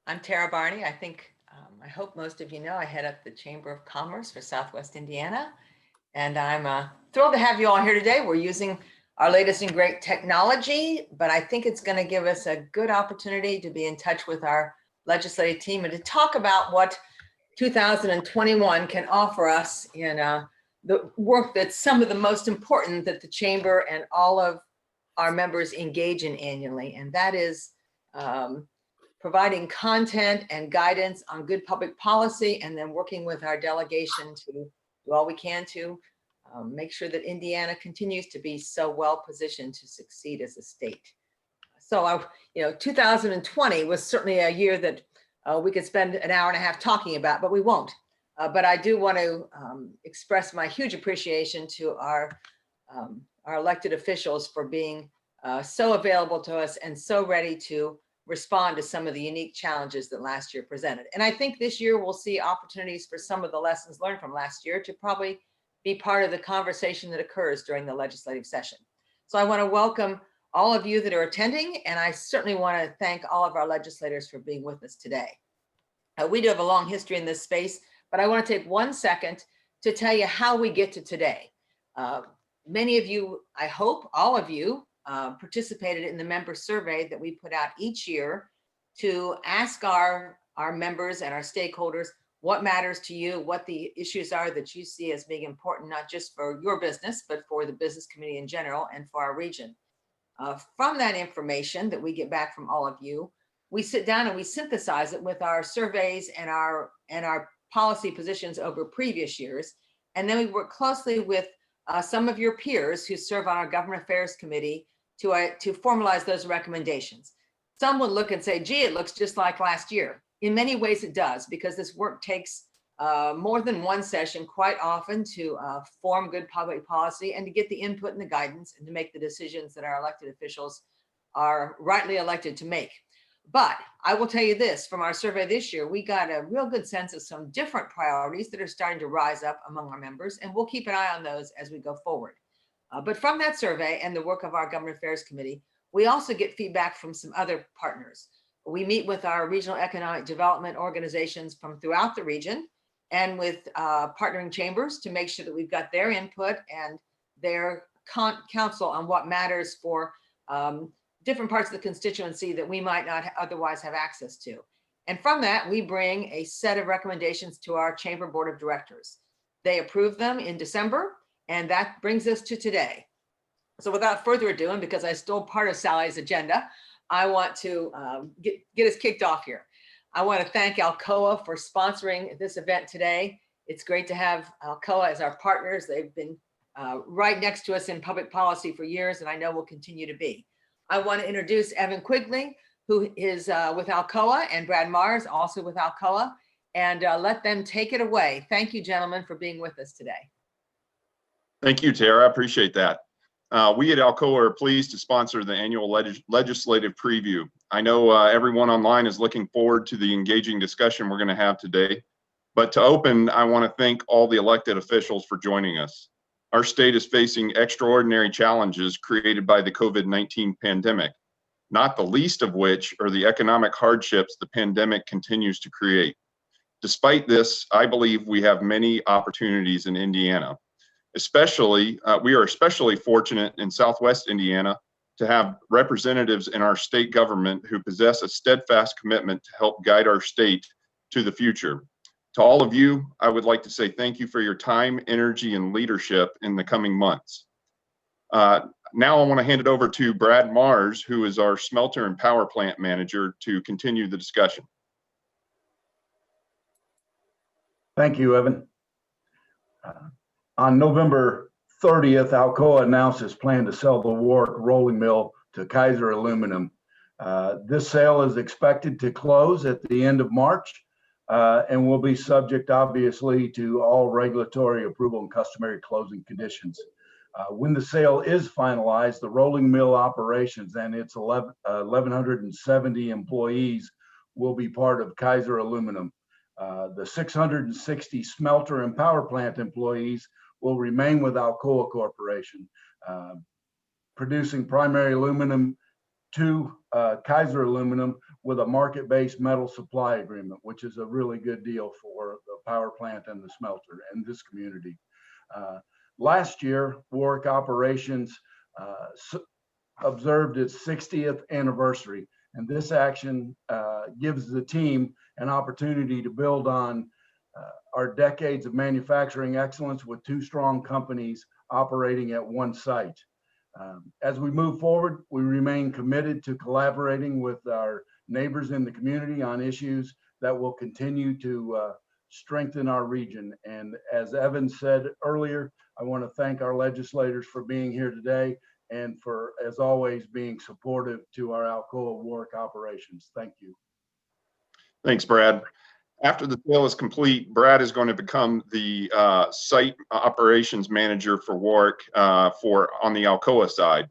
I'm Tara Barney. I hope most of you know I head up the Chamber of Commerce for Southwest Indiana. And I'm thrilled to have you all here today. We're using our latest and great technology, but I think it's going to give us a good opportunity to be in touch with our legislative team and to talk about what 2021 can offer us in the work that's some of the most important that the Chamber and all of our members engage in annually. And that is providing content and guidance on good public policy, and then working with our delegation to do all we can to make sure that Indiana continues to be so well positioned to succeed as a state. So, 2020 was certainly a year that we could spend an hour and a half talking about, but we won't. But I do want to express my huge appreciation to our elected officials for being so available to us and so ready to respond to some of the unique challenges that last year presented. And I think this year we'll see opportunities for some of the lessons learned from last year to probably be part of the conversation that occurs during the legislative session. So I want to welcome all of you that are attending, and I certainly want to thank all of our legislators for being with us today. We do have a long history in this space, but I want to take 1 second to tell you how we get to today. Many of you, I hope all of you, participated in the member survey that we put out each year to ask our members and our stakeholders what matters to you, what the issues are that you see as being important, not just for your business, but for the business community in general and for our region. From that information that we get back from all of you, we sit down and we synthesize it with our surveys and our policy positions over previous years. And then we work closely with some of your peers who serve on our Government Affairs Committee to formalize those recommendations. Some would look and say, gee, it looks just like last year. In many ways it does, because this work takes more than one session quite often to form good public policy and to get the input and the guidance and to make the decisions that our elected officials are rightly elected to make. But I will tell you this, from our survey this year, we got a real good sense of some different priorities that are starting to rise up among our members, and we'll keep an eye on those as we go forward. But from that survey and the work of our Government Affairs Committee, we also get feedback from some other partners. We meet with our regional economic development organizations from throughout the region and with partnering chambers to make sure that we've got their input and their counsel on what matters for different parts of the constituency that we might not otherwise have access to. And from that, we bring a set of recommendations to our Chamber Board of Directors. They approve them in December, and that brings us to today. So without further ado, and because I stole part of Sally's agenda, I want to get us kicked off here. I want to thank Alcoa for sponsoring this event today. It's great to have Alcoa as our partners. They've been right next to us in public policy for years, and I know will continue to be. I want to introduce Evan Quigley, who is with Alcoa, and Brad Mars, also with Alcoa, and let them take it away. Thank you, gentlemen, for being with us today. Thank you, Tara. I appreciate that. We at Alcoa are pleased to sponsor the annual legislative preview. I know everyone online is looking forward to the engaging discussion we're going to have today. But to open, I want to thank all the elected officials for joining us. Our state is facing extraordinary challenges created by the COVID-19 pandemic, not the least of which are the economic hardships the pandemic continues to create. Despite this, I believe we have many opportunities in Indiana. We are especially fortunate in Southwest Indiana to have representatives in our state government who possess a steadfast commitment to help guide our state to the future. To all of you, I would like to say thank you for your time, energy, and leadership in the coming months. Now I want to hand it over to Brad Mars, who is our smelter and power plant manager, to continue the discussion. Thank you, Evan. On November 30th, Alcoa announced its plan to sell the Warwick rolling mill to Kaiser Aluminum. This sale is expected to close at the end of March and will be subject, obviously, to all regulatory approval and customary closing conditions. When the sale is finalized, the rolling mill operations and its 1,170 employees will be part of Kaiser Aluminum. The 660 smelter and power plant employees will remain with Alcoa Corporation, producing primary aluminum to Kaiser Aluminum, with a market-based metal supply agreement, which is a really good deal for the power plant and the smelter and this community. Last year, Warwick Operations observed its 60th anniversary, and this action gives the team an opportunity to build on our decades of manufacturing excellence with two strong companies operating at one site. As we move forward, we remain committed to collaborating with our neighbors in the community on issues that will continue to strengthen our region. And as Evan said earlier, I want to thank our legislators for being here today and for, as always, being supportive to our Alcoa Warwick operations. Thank you. Thanks, Brad. After the sale is complete, Brad is going to become the site operations manager for Warwick on the Alcoa side.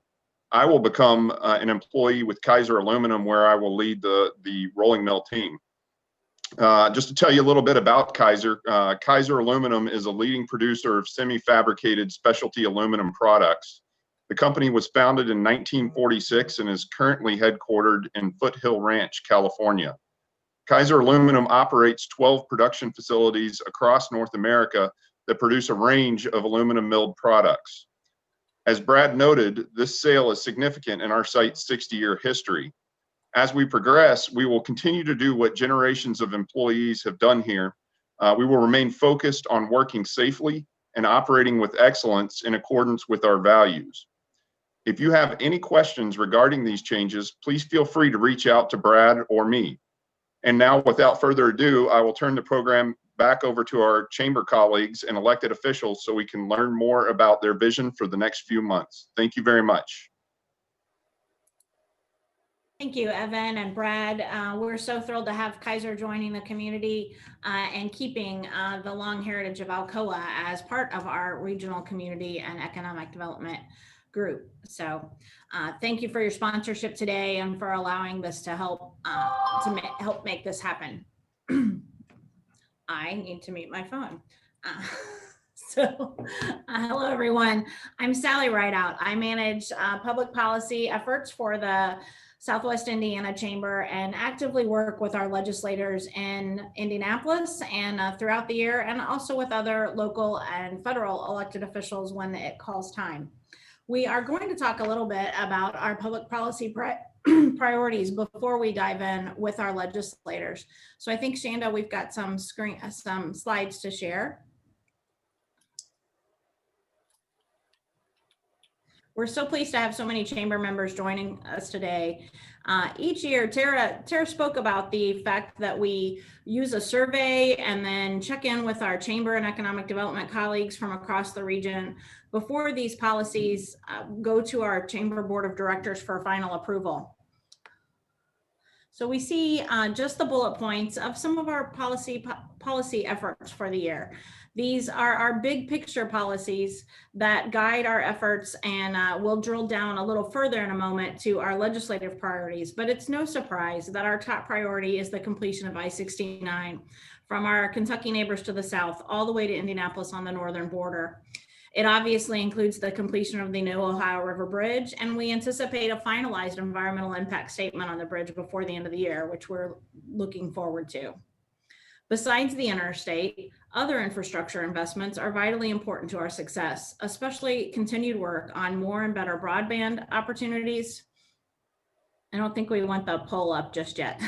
I will become an employee with Kaiser Aluminum, where I will lead the rolling mill team. Just to tell you a little bit about Kaiser, Kaiser Aluminum is a leading producer of semi-fabricated specialty aluminum products. The company was founded in 1946 and is currently headquartered in Foothill Ranch, California. Kaiser Aluminum operates 12 production facilities across North America that produce a range of aluminum milled products. As Brad noted, this sale is significant in our site's 60-year history. As we progress, we will continue to do what generations of employees have done here. We will remain focused on working safely and operating with excellence in accordance with our values. If you have any questions regarding these changes, please feel free to reach out to Brad or me. And now, without further ado, I will turn the program back over to our chamber colleagues and elected officials so we can learn more about their vision for the next few months. Thank you very much. Thank you, Evan and Brad. We're so thrilled to have Kaiser joining the community and keeping the long heritage of Alcoa as part of our regional community and economic development group. So thank you for your sponsorship today and for allowing this to help make this happen. I need to mute my phone. Hello, everyone. I'm Sally Rideout. I manage public policy efforts for the Southwest Indiana Chamber and actively work with our legislators in Indianapolis and throughout the year, and also with other local and federal elected officials when it calls time. We are going to talk a little bit about our public policy priorities before we dive in with our legislators. So I think, Shanda, we've got some slides to share. We're so pleased to have so many chamber members joining us today. Each year, Tara spoke about the fact that we use a survey and then check in with our chamber and economic development colleagues from across the region before these policies go to our chamber board of directors for final approval. So we see just the bullet points of some of our policy efforts for the year. These are our big picture policies that guide our efforts, and we'll drill down a little further in a moment to our legislative priorities. But it's no surprise that our top priority is the completion of I-69 from our Kentucky neighbors to the south all the way to Indianapolis on the northern border. It obviously includes the completion of the new Ohio River Bridge, and we anticipate a finalized environmental impact statement on the bridge before the end of the year, which we're looking forward to. Besides the interstate, other infrastructure investments are vitally important to our success, especially continued work on more and better broadband opportunities. I don't think we want the poll up just yet.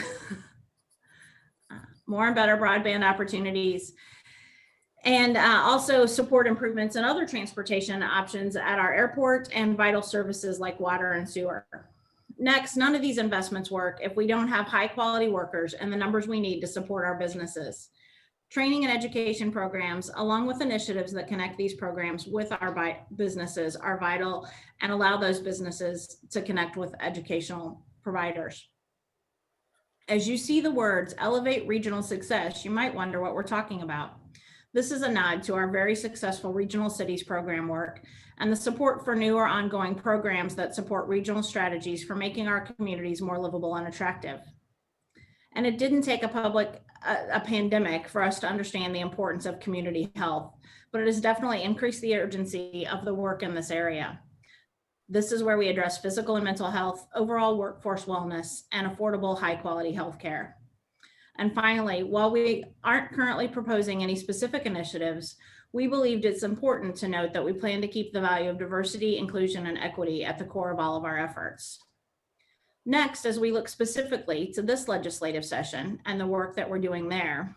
More and better broadband opportunities, and also support improvements in other transportation options at our airport and vital services like water and sewer. Next, none of these investments work if we don't have high quality workers and the numbers we need to support our businesses. Training and education programs, along with initiatives that connect these programs with our businesses, are vital and allow those businesses to connect with educational providers. As you see the words elevate regional success, you might wonder what we're talking about. This is a nod to our very successful Regional Cities program work and the support for new or ongoing programs that support regional strategies for making our communities more livable and attractive. And it didn't take a pandemic for us to understand the importance of community health, but it has definitely increased the urgency of the work in this area. This is where we address physical and mental health, overall workforce wellness, and affordable, high-quality healthcare. And finally, while we aren't currently proposing any specific initiatives, we believed it's important to note that we plan to keep the value of diversity, inclusion, and equity at the core of all of our efforts. Next, as we look specifically to this legislative session and the work that we're doing there,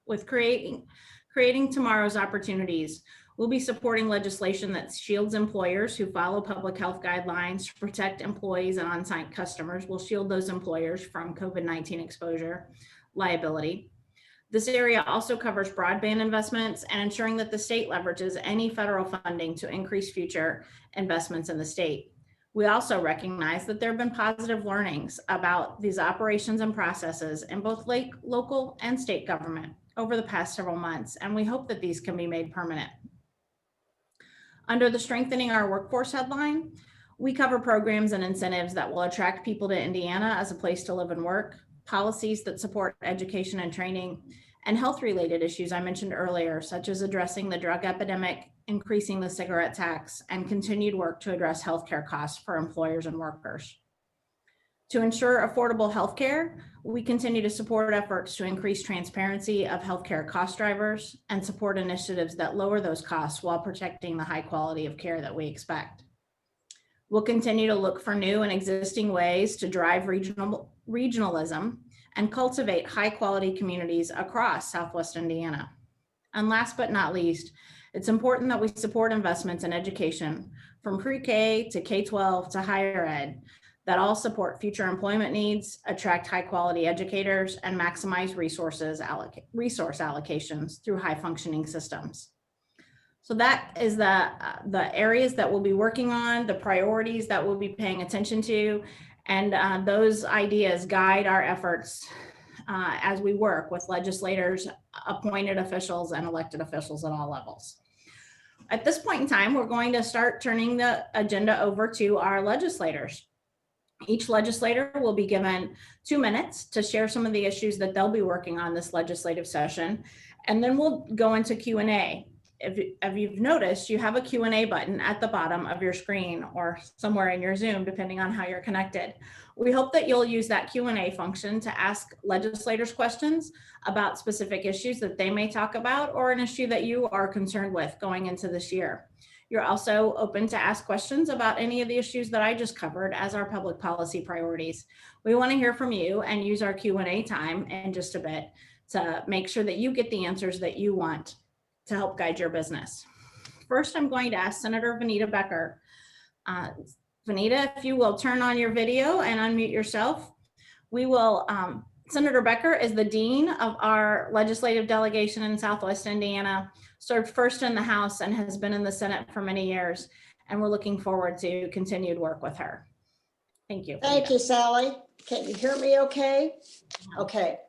with creating tomorrow's opportunities, we'll be supporting legislation that shields employers who follow public health guidelines to protect employees and on-site customers. We'll shield those employers from COVID-19 exposure liability. This area also covers broadband investments and ensuring that the state leverages any federal funding to increase future investments in the state. We also recognize that there have been positive learnings about these operations and processes in both local and state government over the past several months, and we hope that these can be made permanent. Under the Strengthening Our Workforce headline, we cover programs and incentives that will attract people to Indiana as a place to live and work, policies that support education and training, and health-related issues I mentioned earlier, such as addressing the drug epidemic, increasing the cigarette tax, and continued work to address healthcare costs for employers and workers. To ensure affordable healthcare, we continue to support efforts to increase transparency of healthcare cost drivers and support initiatives that lower those costs while protecting the high quality of care that we expect. We'll continue to look for new and existing ways to drive regionalism and cultivate high quality communities across Southwest Indiana. And last but not least, it's important that we support investments in education from pre-K to K-12 to higher ed that all support future employment needs, attract high quality educators, and maximize resource allocations through high functioning systems. So that is the areas that we'll be working on, the priorities that we'll be paying attention to, and those ideas guide our efforts as we work with legislators, appointed officials, and elected officials at all levels. At this point in time, we're going to start turning the agenda over to our legislators. Each legislator will be given 2 minutes to share some of the issues that they'll be working on this legislative session, and then we'll go into Q&A. If you've noticed, you have a Q&A button at the bottom of your screen or somewhere in your Zoom, depending on how you're connected. We hope that you'll use that Q&A function to ask legislators questions about specific issues that they may talk about or an issue that you are concerned with going into this year. You're also open to ask questions about any of the issues that I just covered as our public policy priorities. We want to hear from you and use our Q&A time in just a bit to make sure that you get the answers that you want to help guide your business. First, I'm going to ask Senator Vaneta Becker. Vaneta, if you will turn on your video and unmute yourself. We will, Senator Becker is the Dean of our legislative delegation in Southwest Indiana, served first in the House and has been in the Senate for many years. And we're looking forward to continued work with her. Thank you. Thank you, Sally. Can you hear me okay? Okay.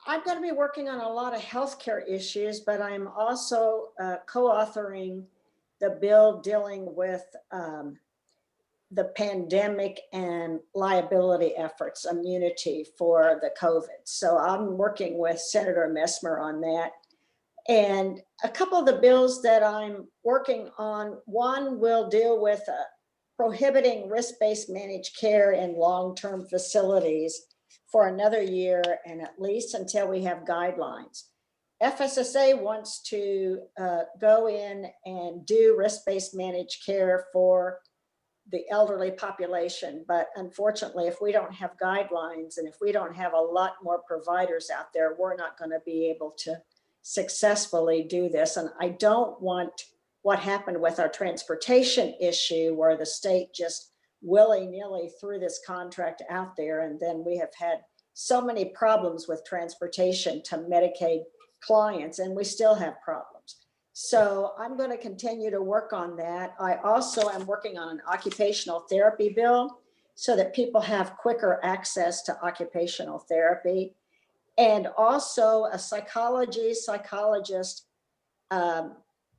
I'm going to be working on a lot of healthcare issues, but I'm also co-authoring the bill dealing with the pandemic and liability efforts, immunity for the COVID. So I'm working with Senator Messmer on that. And a couple of the bills that I'm working on, one will deal with prohibiting risk-based managed care in long-term facilities for another year and at least until we have guidelines. FSSA wants to go in and do risk-based managed care for the elderly population. But unfortunately, if we don't have guidelines and if we don't have a lot more providers out there, we're not going to be able to successfully do this. And I don't want what happened with our transportation issue where the state just willy-nilly threw this contract out there. And then we have had so many problems with transportation to Medicaid clients, and we still have problems. So I'm going to continue to work on that. I also am working on an occupational therapy bill so that people have quicker access to occupational therapy, and also a psychologist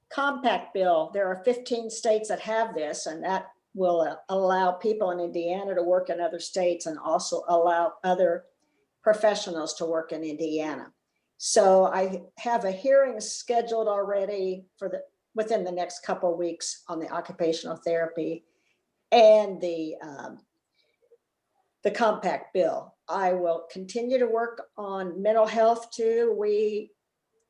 compact bill. There are 15 states that have this, and that will allow people in Indiana to work in other states and also allow other professionals to work in Indiana. So I have a hearing scheduled already for within the next couple of weeks on the occupational therapy and the compact bill. I will continue to work on mental health too.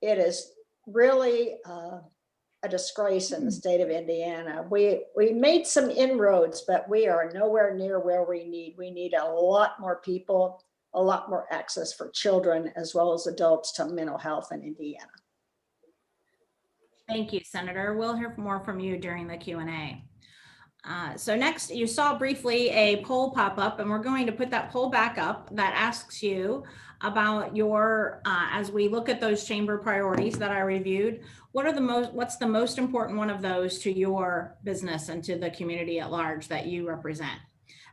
It is really a disgrace in the state of Indiana. We made some inroads, but we are nowhere near where we need. We need a lot more people, a lot more access for children as well as adults to mental health in Indiana. Thank you, Senator. We'll hear more from you during the Q&A. So next, you saw briefly a poll pop up, and we're going to put that poll back up that asks you about your, as we look at those chamber priorities that I reviewed, what's the most important one of those to your business and to the community at large that you represent?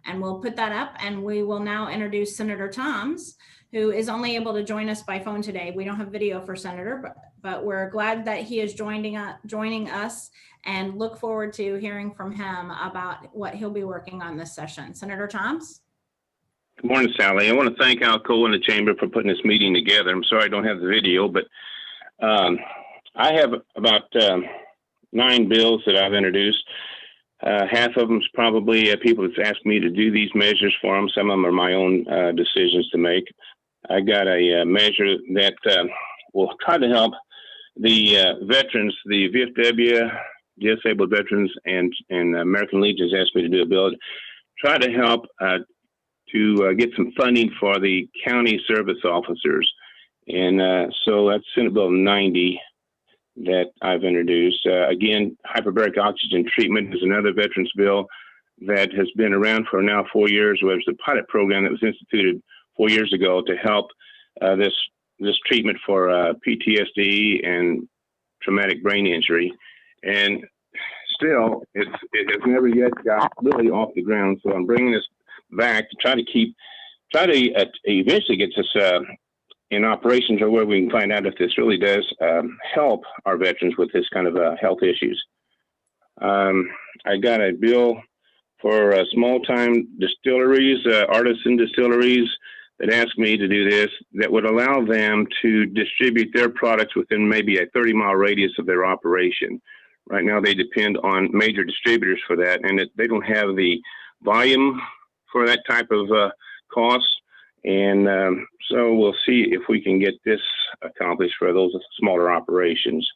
And we'll put that up, and we will now introduce Senator Toms, who is only able to join us by phone today. We don't have video for Senator, but we're glad that he is joining us and look forward to hearing from him about what he'll be working on this session. Senator Toms? Good morning, Sally. I want to thank Alcoa and the Chamber for putting this meeting together. I'm sorry I don't have the video, but I have about 9 bills that I've introduced. Half of them is probably people that's asked me to do these measures for them. Some of them are my own decisions to make. I got a measure that will try to help the veterans, the VFW, disabled veterans, and American Legion has asked me to do a bill, try to help to get some funding for the county service officers. And so that's Senate Bill 90 that I've introduced. Again, hyperbaric oxygen treatment is another veterans bill that has been around for now 4 years. It was a pilot program that was instituted 4 years ago to help this treatment for PTSD and traumatic brain injury. And still, it has never yet got really off the ground. So I'm bringing this back to try to eventually get this in operations, or where we can find out if this really does help our veterans with this kind of health issues. I got a bill for small-time distilleries, artisan distilleries, that asked me to do this, that would allow them to distribute their products within maybe a 30-mile radius of their operation. Right now, they depend on major distributors for that, and they don't have the volume for that type of cost. And so we'll see if we can get this accomplished for those smaller operations.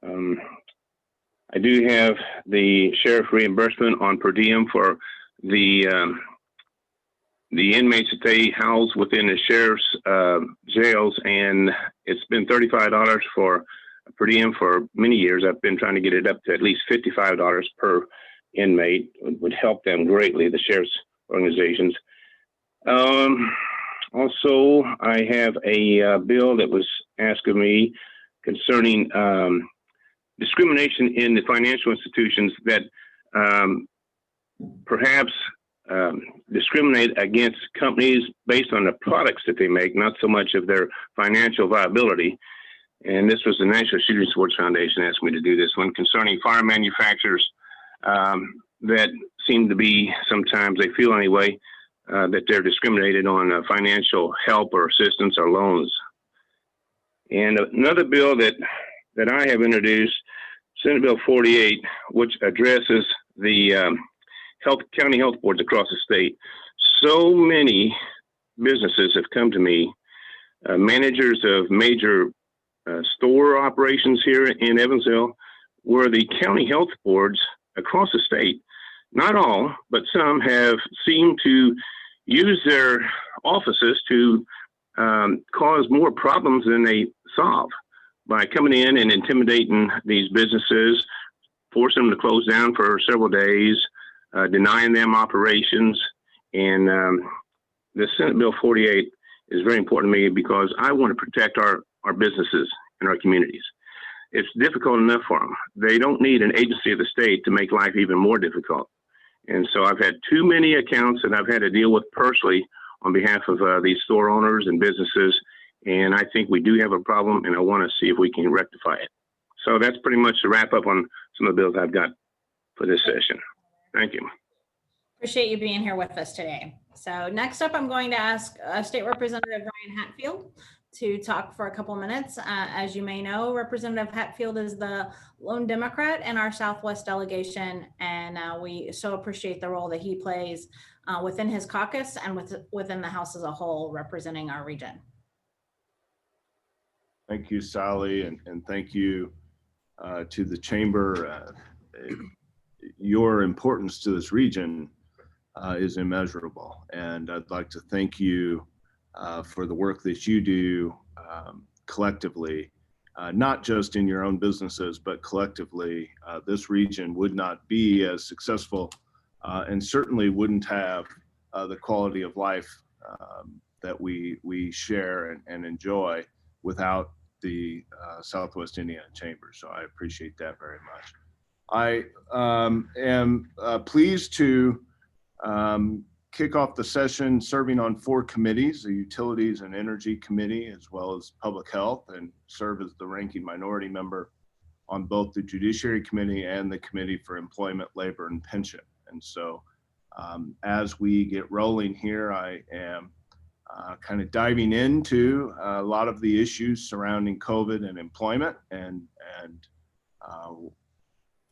I do have the sheriff reimbursement on per diem for the inmates that they house within the sheriff's jails, and it's been $35 for per diem for many years. I've been trying to get it up to at least $55 per inmate. It would help them greatly, the sheriff's organizations. Also, I have a bill that was asked of me concerning discrimination in the financial institutions that perhaps discriminate against companies based on the products that they make, not so much of their financial viability. And this was the National Shooting Sports Foundation asked me to do this one concerning fire manufacturers that seem to be, sometimes they feel anyway, that they're discriminated on financial help or assistance or loans. And another bill that I have introduced, Senate Bill 48, which addresses the county health boards across the state. So many businesses have come to me, managers of major store operations here in Evansville, where the county health boards across the state, not all, but some, have seemed to use their offices to cause more problems than they solve by coming in and intimidating these businesses, forcing them to close down for several days, denying them operations. And the Senate Bill 48 is very important to me because I want to protect our businesses and our communities. It's difficult enough for them. They don't need an agency of the state to make life even more difficult. And so I've had too many accounts that I've had to deal with personally on behalf of these store owners and businesses. And I think we do have a problem, and I want to see if we can rectify it. So that's pretty much the wrap up on some of the bills I've got for this session. Thank you. Appreciate you being here with us today. So next up, I'm going to ask State Representative Ryan Hatfield to talk for a couple minutes. As you may know, Representative Hatfield is the lone Democrat in our Southwest delegation, and we so appreciate the role that he plays within his caucus and within the House as a whole, representing our region. Thank you, Sally, and thank you to the Chamber. Your importance to this region is immeasurable, and I'd like to thank you for the work that you do collectively, not just in your own businesses, but collectively. This region would not be as successful and certainly wouldn't have the quality of life that we share and enjoy without the Southwest Indiana Chamber. So I appreciate that very much. I am pleased to kick off the session serving on 4 committees, the Utilities and Energy Committee, as well as Public Health, and serve as the ranking minority member on both the Judiciary Committee and the Committee for Employment, Labor, and Pension. And so as we get rolling here, I am kind of diving into a lot of the issues surrounding COVID and employment, and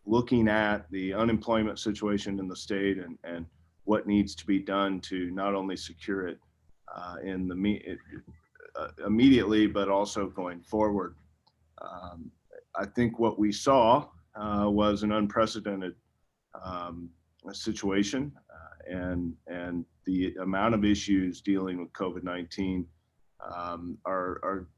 looking at the unemployment situation in the state and what needs to be done to not only secure it immediately, but also going forward. I think what we saw was an unprecedented situation, and the amount of issues dealing with COVID-19 are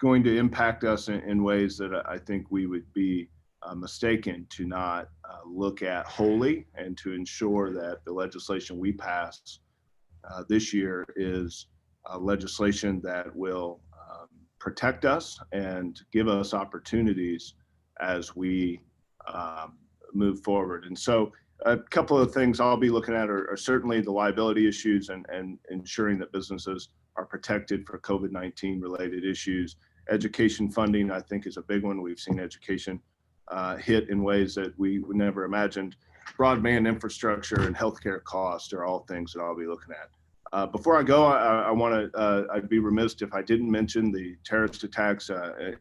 going to impact us in ways that I think we would be mistaken to not look at wholly, and to ensure that the legislation we pass this year is legislation that will protect us and give us opportunities as we move forward. And so a couple of things I'll be looking at are certainly the liability issues and ensuring that businesses are protected for COVID-19 related issues. Education funding, I think, is a big one. We've seen education hit in ways that we would never imagined. Broadband infrastructure and healthcare costs are all things that I'll be looking at. Before I go, I want to, I'd be remiss if I didn't mention the terrorist attacks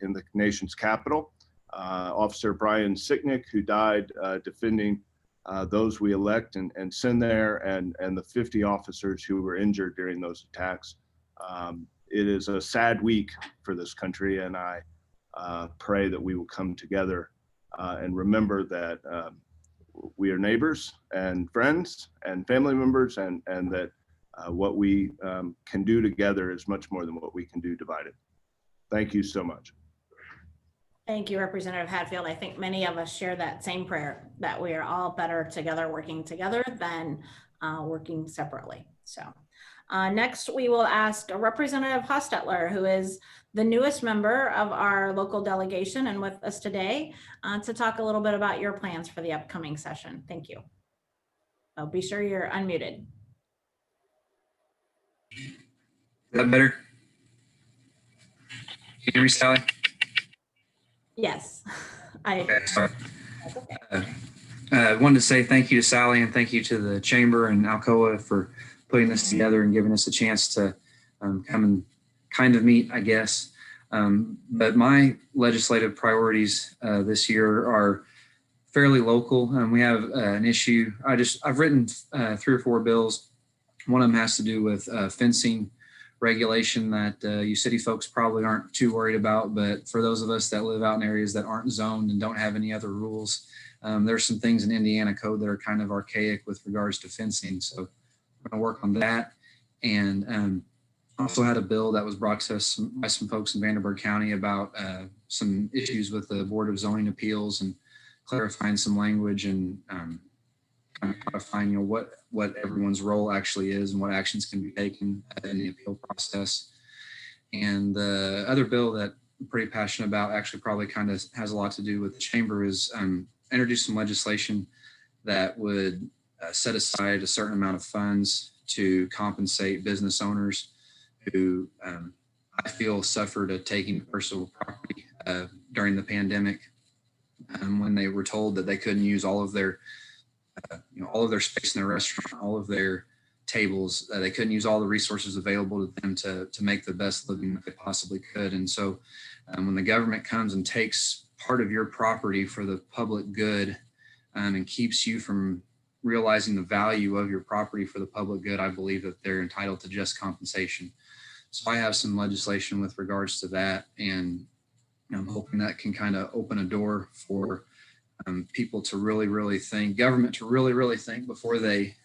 in the nation's capital. Officer Brian Sicknick, who died defending those we elect and send there, and the 50 officers who were injured during those attacks. It is a sad week for this country, and I pray that we will come together and remember that we are neighbors and friends and family members, and that what we can do together is much more than what we can do divided. Thank you so much. Thank you, Representative Hatfield. I think many of us share that same prayer, that we are all better together, working together, than working separately. So next, we will ask Representative Hostettler, who is the newest member of our local delegation and with us today, to talk a little bit about your plans for the upcoming session. Thank you. Oh, be sure you're unmuted. Is that better? Can you hear me, Sally? Yes. Okay, sorry. That's okay. I wanted to say thank you to Sally, and thank you to the Chamber and Alcoa for putting this together and giving us a chance to come and kind of meet, I guess. But my legislative priorities this year are fairly local. We have an issue. I've written 3 or 4 bills. One of them has to do with fencing regulation that you city folks probably aren't too worried about, but for those of us that live out in areas that aren't zoned and don't have any other rules, there's some things in Indiana code that are kind of archaic with regards to fencing. So we're going to work on that. And also had a bill that was brought to us by some folks in Vanderburgh County about some issues with the Board of Zoning Appeals, and clarifying some language and kind of codifying, what everyone's role actually is and what actions can be taken in the appeal process. And the other bill that I'm pretty passionate about, actually probably kind of has a lot to do with the Chamber, is introduce some legislation that would set aside a certain amount of funds to compensate business owners who I feel suffered a taking personal property during the pandemic, when they were told that they couldn't use all of their all of their space in their restaurant, all of their tables. They couldn't use all the resources available to them to make the best living that they possibly could. And so when the government comes and takes part of your property for the public good and keeps you from realizing the value of your property for the public good, I believe that they're entitled to just compensation. So I have some legislation with regards to that, and I'm hoping that can kind of open a door for people to really think, government to really think before they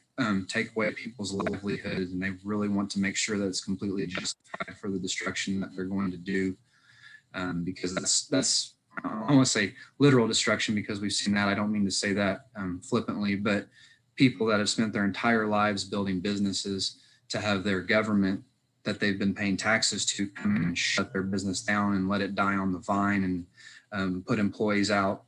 take away people's livelihoods, and they really want to make sure that it's completely justified for the destruction that they're going to do, because that's I want to say literal destruction, because we've seen that. I don't mean to say that flippantly, but people that have spent their entire lives building businesses, to have their government that they've been paying taxes to come and shut their business down and let it die on the vine and put employees out.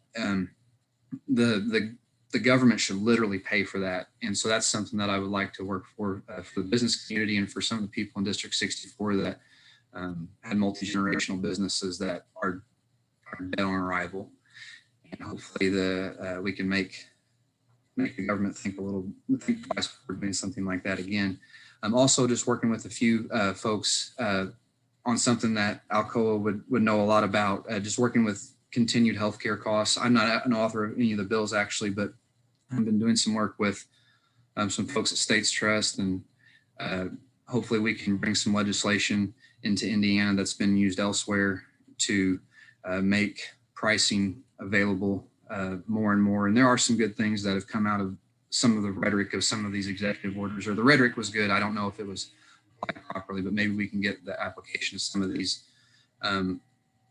The government should literally pay for that. And so that's something that I would like to work for the business community and for some of the people in District 64 that had multi-generational businesses that are dead on arrival. And hopefully we can make the government think twice before doing something like that again. I'm also just working with a few folks on something that Alcoa would know a lot about, just working with continued healthcare costs. I'm not an author of any of the bills actually, but I've been doing some work with some folks at States Trust, and hopefully we can bring some legislation into Indiana that's been used elsewhere to make pricing available more and more. And there are some good things that have come out of some of the rhetoric of some of these executive orders, or the rhetoric was good. I don't know if it was applied properly, but maybe we can get the application of some of these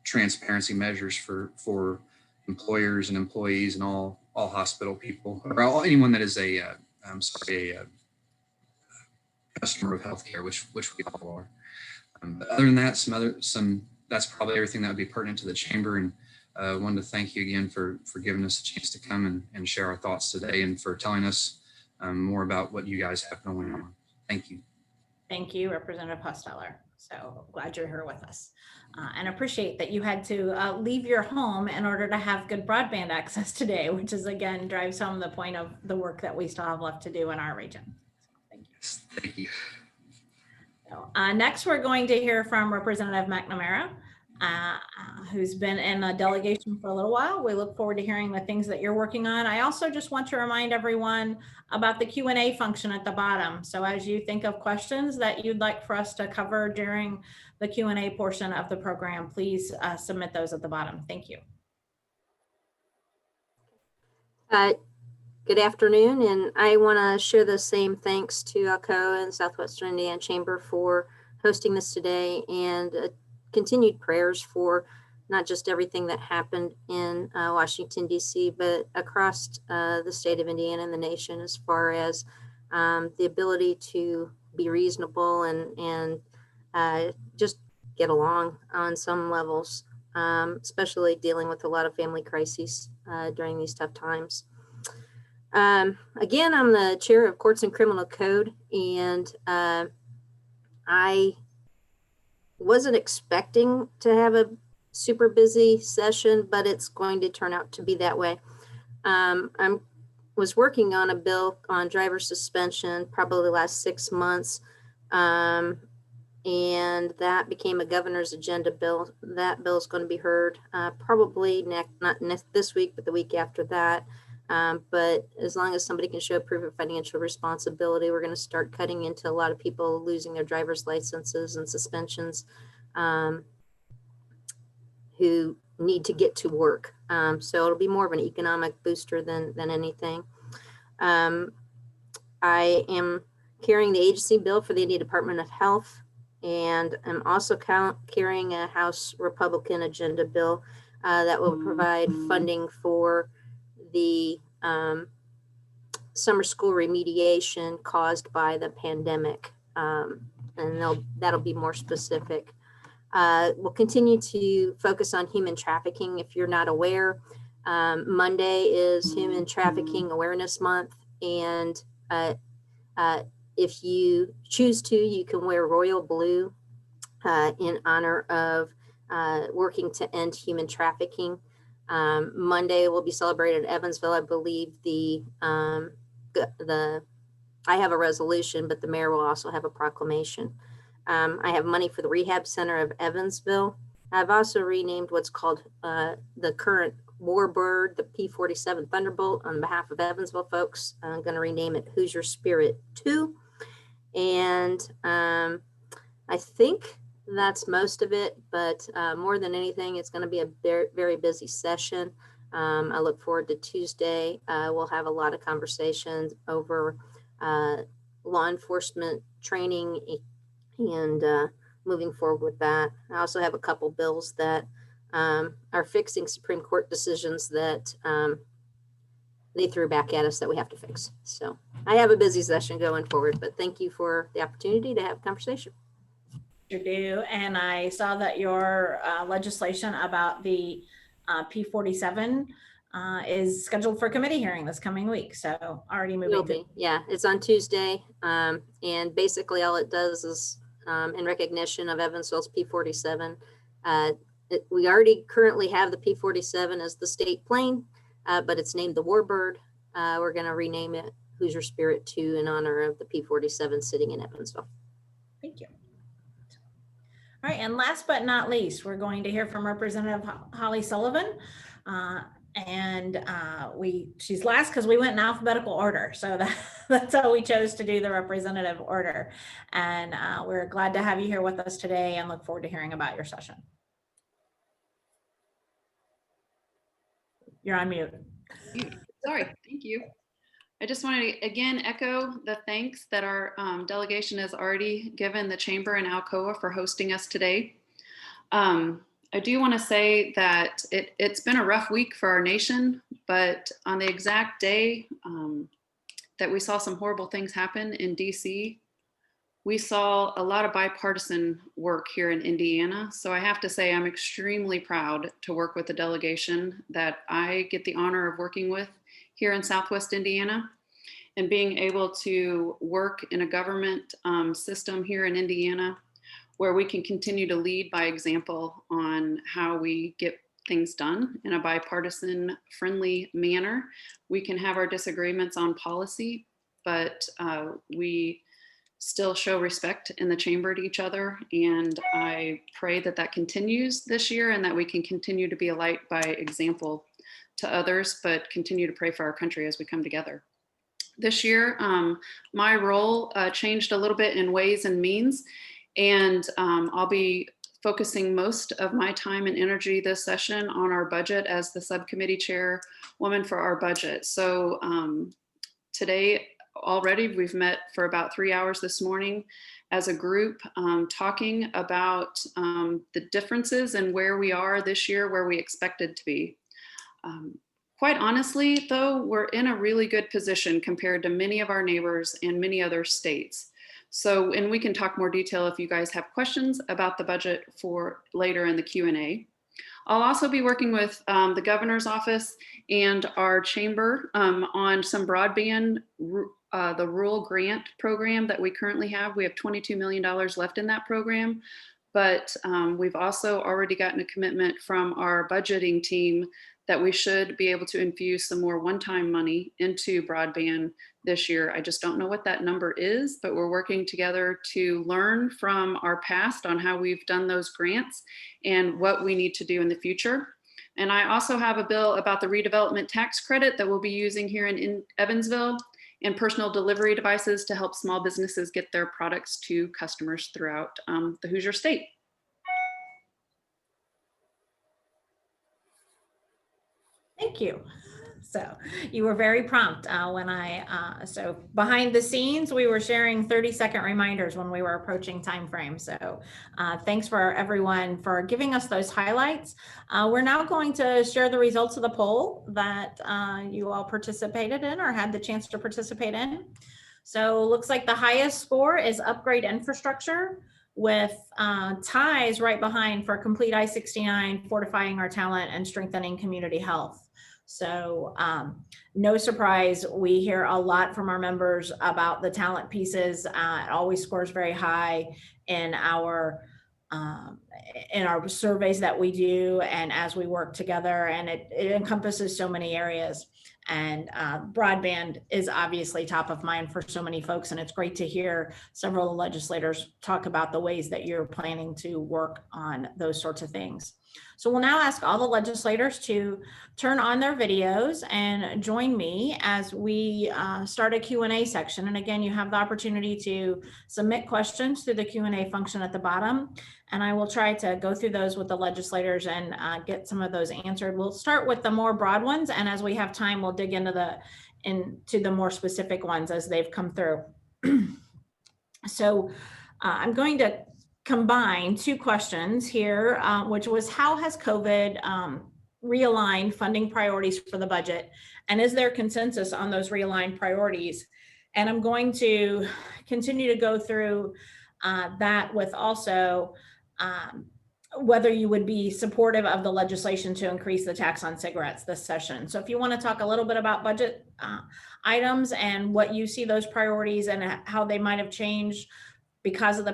transparency measures for employers and employees and all hospital people, or anyone that is a customer of healthcare, which we all are. But other than that, that's probably everything that would be pertinent to the chamber. And wanted to thank you again for giving us a chance to come and share our thoughts today, and for telling us more about what you guys have going on. Thank you. Thank you, Representative Hostettler. So glad you're here with us, and appreciate that you had to leave your home in order to have good broadband access today, which is again drives home the point of the work that we still have left to do in our region. So thank you. Yes, thank you. So, next, we're going to hear from Representative McNamara, who's been in a delegation for a little while. We look forward to hearing the things that you're working on. I also just want to remind everyone about the Q&A function at the bottom. So as you think of questions that you'd like for us to cover during the Q&A portion of the program, please submit those at the bottom. Thank you. Good afternoon, and I want to share the same thanks to Alcoa and Southwestern Indiana Chamber for hosting this today, and continued prayers for not just everything that happened in Washington, D.C., but across the state of Indiana and the nation, as far as the ability to be reasonable and just get along on some levels, especially dealing with a lot of family crises during these tough times. Again, I'm the chair of Courts and Criminal Code, and I wasn't expecting to have a super busy session, but it's going to turn out to be that way. I was working on a bill on driver suspension probably the last 6 months, and that became a governor's agenda bill. That bill is going to be heard probably not this week, but the week after that. But as long as somebody can show proof of financial responsibility, we're going to start cutting into a lot of people losing their driver's licenses and suspensions who need to get to work. So it'll be more of an economic booster than anything. I am carrying the agency bill for the Indiana Department of Health, and I'm also carrying a House Republican agenda bill that will provide funding for the summer school remediation caused by the pandemic, and that'll be more specific. We'll continue to focus on human trafficking. If you're not aware, Monday is Human Trafficking Awareness Month, and if you choose to, you can wear royal blue in honor of working to end human trafficking. Monday will be celebrated in Evansville. I believe the I have a resolution, but the mayor will also have a proclamation. I have money for the rehab center of Evansville. I've also renamed what's called the current Warbird, the P-47 Thunderbolt, on behalf of Evansville folks. I'm going to rename it Hoosier Spirit 2. And I think that's most of it, but more than anything, it's going to be a very, very busy session. I look forward to Tuesday. We'll have a lot of conversations over law enforcement training and moving forward with that. I also have a couple bills that are fixing Supreme Court decisions that they threw back at us that we have to fix. So I have a busy session going forward, but thank you for the opportunity to have a conversation. You do, and I saw that your legislation about the P-47 is scheduled for committee hearing this coming week. So already moving. Will be, yeah, it's on Tuesday. And basically all it does is in recognition of Evansville's P-47. We already currently have the P-47 as the state plane, but it's named the Warbird. We're going to rename it Hoosier Spirit 2 in honor of the P-47 sitting in Evansville. Thank you. All right, and last but not least, we're going to hear from Representative Holli Sullivan. She's last because we went in alphabetical order. So that's how we chose to do the representative order. And we're glad to have you here with us today and look forward to hearing about your session. You're on mute. Sorry, thank you. I just wanted to again echo the thanks that our delegation has already given the Chamber and Alcoa for hosting us today. I do want to say that it's been a rough week for our nation, but on the exact day that we saw some horrible things happen in DC, we saw a lot of bipartisan work here in Indiana. So I have to say I'm extremely proud to work with the delegation that I get the honor of working with here in Southwest Indiana, and being able to work in a government system here in Indiana where we can continue to lead by example on how we get things done in a bipartisan friendly manner. We can have our disagreements on policy, but we still show respect in the chamber to each other. And I pray that that continues this year and that we can continue to be a light by example to others, but continue to pray for our country as we come together. This year, my role changed a little bit in ways and means, and I'll be focusing most of my time and energy this session on our budget as the subcommittee chairwoman for our budget. So today already we've met for about 3 hours this morning as a group, talking about the differences and where we are this year, where we expected to be. Quite honestly, though, we're in a really good position compared to many of our neighbors and many other states. So, and we can talk more detail if you guys have questions about the budget for later in the Q&A. I'll also be working with the governor's office and our chamber on some broadband, the rural grant program that we currently have. We have $22 million left in that program, but we've also already gotten a commitment from our budgeting team that we should be able to infuse some more one-time money into broadband this year. I just don't know what that number is, but we're working together to learn from our past on how we've done those grants and what we need to do in the future. And I also have a bill about the redevelopment tax credit that we'll be using here in Evansville and personal delivery devices to help small businesses get their products to customers throughout the Hoosier State. Thank you. So you were very prompt so behind the scenes, we were sharing 30-second reminders when we were approaching time frame. So thanks for everyone for giving us those highlights. We're now going to share the results of the poll that you all participated in or had the chance to participate in. So it looks like the highest score is upgrade infrastructure, with ties right behind for complete I-69, fortifying our talent, and strengthening community health. So no surprise, we hear a lot from our members about the talent pieces. It always scores very high in our in our surveys that we do and as we work together, and it encompasses so many areas. And broadband is obviously top of mind for so many folks, and it's great to hear several legislators talk about the ways that you're planning to work on those sorts of things. So we'll now ask all the legislators to turn on their videos and join me as we start a Q&A section. And again, you have the opportunity to submit questions through the Q&A function at the bottom. And I will try to go through those with the legislators and get some of those answered. We'll start with the more broad ones, and as we have time, we'll dig into the more specific ones as they've come through. So I'm going to combine two questions here, which was, how has COVID realigned funding priorities for the budget? And is there consensus on those realigned priorities? And I'm going to continue to go through that with also whether you would be supportive of the legislation to increase the tax on cigarettes this session. So if you want to talk a little bit about budget items and what you see those priorities and how they might have changed because of the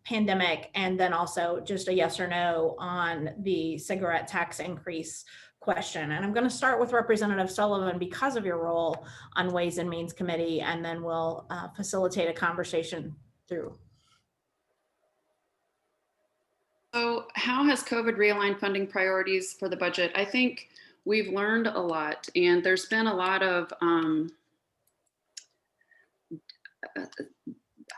pandemic, and then also just a yes or no on the cigarette tax increase question. And I'm going to start with Representative Sullivan because of your role on Ways and Means Committee, and then we'll facilitate a conversation through. So how has COVID realigned funding priorities for the budget? I think we've learned a lot, and there's been a lot of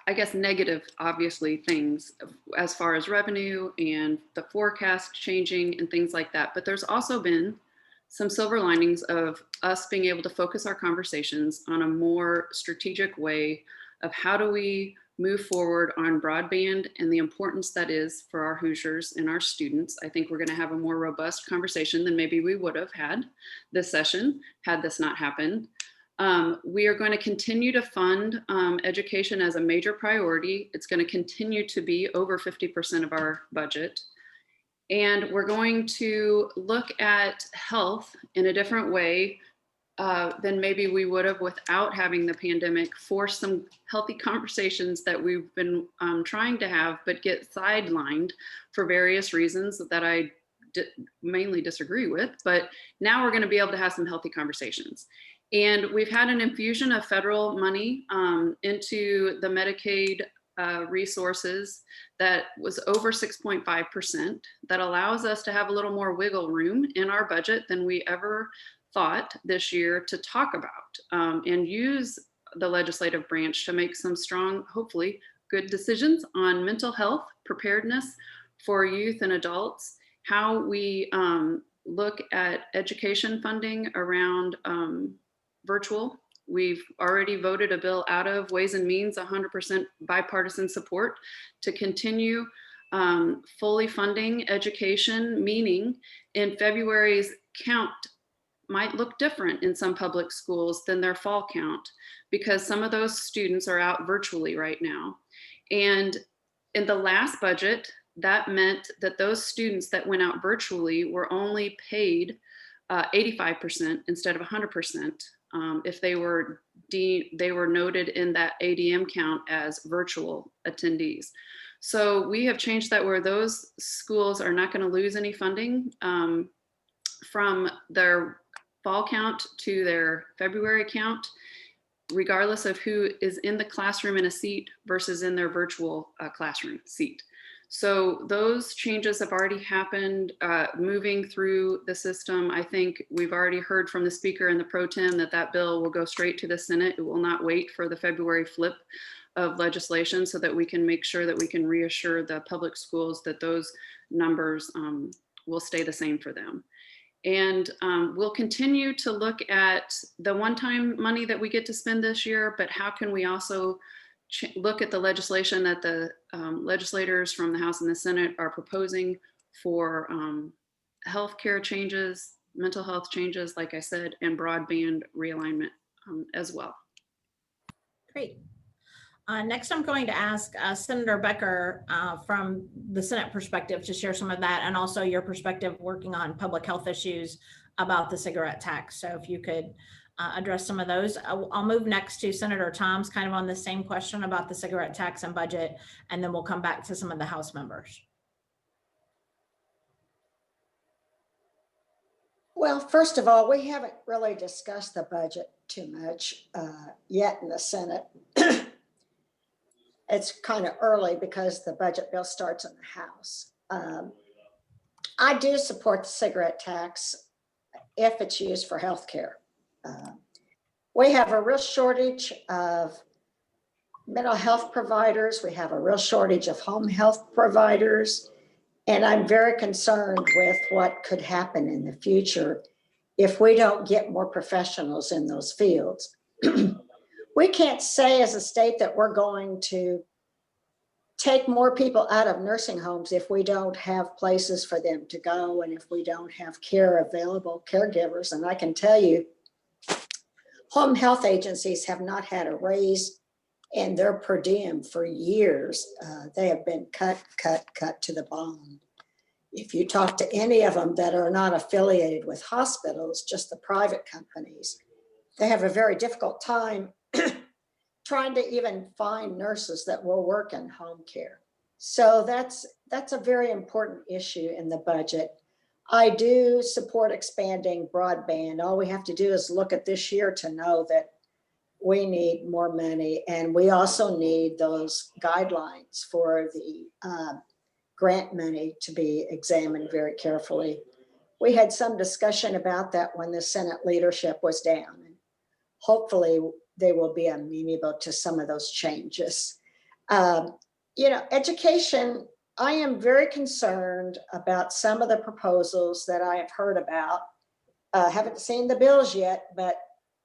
I guess negative, obviously, things as far as revenue and the forecast changing and things like that. But there's also been some silver linings of us being able to focus our conversations on a more strategic way of how do we move forward on broadband and the importance that is for our Hoosiers and our students. I think we're going to have a more robust conversation than maybe we would have had this session had this not happened. We are going to continue to fund education as a major priority. It's going to continue to be over 50% of our budget. And we're going to look at health in a different way than maybe we would have without having the pandemic, for some healthy conversations that we've been trying to have, but get sidelined for various reasons that I mainly disagree with. But now we're going to be able to have some healthy conversations. And we've had an infusion of federal money into the Medicaid resources that was over 6.5%, that allows us to have a little more wiggle room in our budget than we ever thought this year to talk about, and use the legislative branch to make some strong, hopefully good decisions on mental health preparedness for youth and adults, how we look at education funding around virtual. We've already voted a bill out of Ways and Means, 100% bipartisan support to continue fully funding education, meaning in February's count might look different in some public schools than their fall count, because some of those students are out virtually right now. And in the last budget, that meant that those students that went out virtually were only paid 85% instead of 100%. If they were noted in that ADM count as virtual attendees. So we have changed that where those schools are not going to lose any funding from their fall count to their February count, regardless of who is in the classroom in a seat versus in their virtual classroom seat. So those changes have already happened, moving through the system. I think we've already heard from the speaker and the pro tem that bill will go straight to the Senate. It will not wait for the February flip of legislation, so that we can make sure that we can reassure the public schools that those numbers will stay the same for them. And we'll continue to look at the one-time money that we get to spend this year, but how can we also look at the legislation that the legislators from the House and the Senate are proposing for healthcare changes, mental health changes, like I said, and broadband realignment as well. Great. Next, I'm going to ask Senator Becker from the Senate perspective to share some of that, and also your perspective working on public health issues about the cigarette tax. So if you could address some of those. I'll move next to Senator Tom's, kind of on the same question about the cigarette tax and budget, and then we'll come back to some of the House members. Well, first of all, we haven't really discussed the budget too much yet in the Senate. It's kind of early because the budget bill starts in the House. I do support the cigarette tax if it's used for healthcare. We have a real shortage of mental health providers. We have a real shortage of home health providers. And I'm very concerned with what could happen in the future if we don't get more professionals in those fields. We can't say as a state that we're going to take more people out of nursing homes if we don't have places for them to go and if we don't have care available, caregivers. And I can tell you, home health agencies have not had a raise in their per diem for years. They have been cut to the bone. If you talk to any of them that are not affiliated with hospitals, just the private companies, they have a very difficult time trying to even find nurses that will work in home care. So that's a very important issue in the budget. I do support expanding broadband. All we have to do is look at this year to know that we need more money, and we also need those guidelines for the grant money to be examined very carefully. We had some discussion about that when the Senate leadership was down, and hopefully they will be amenable to some of those changes. Education, I am very concerned about some of the proposals that I have heard about. Haven't seen the bills yet, but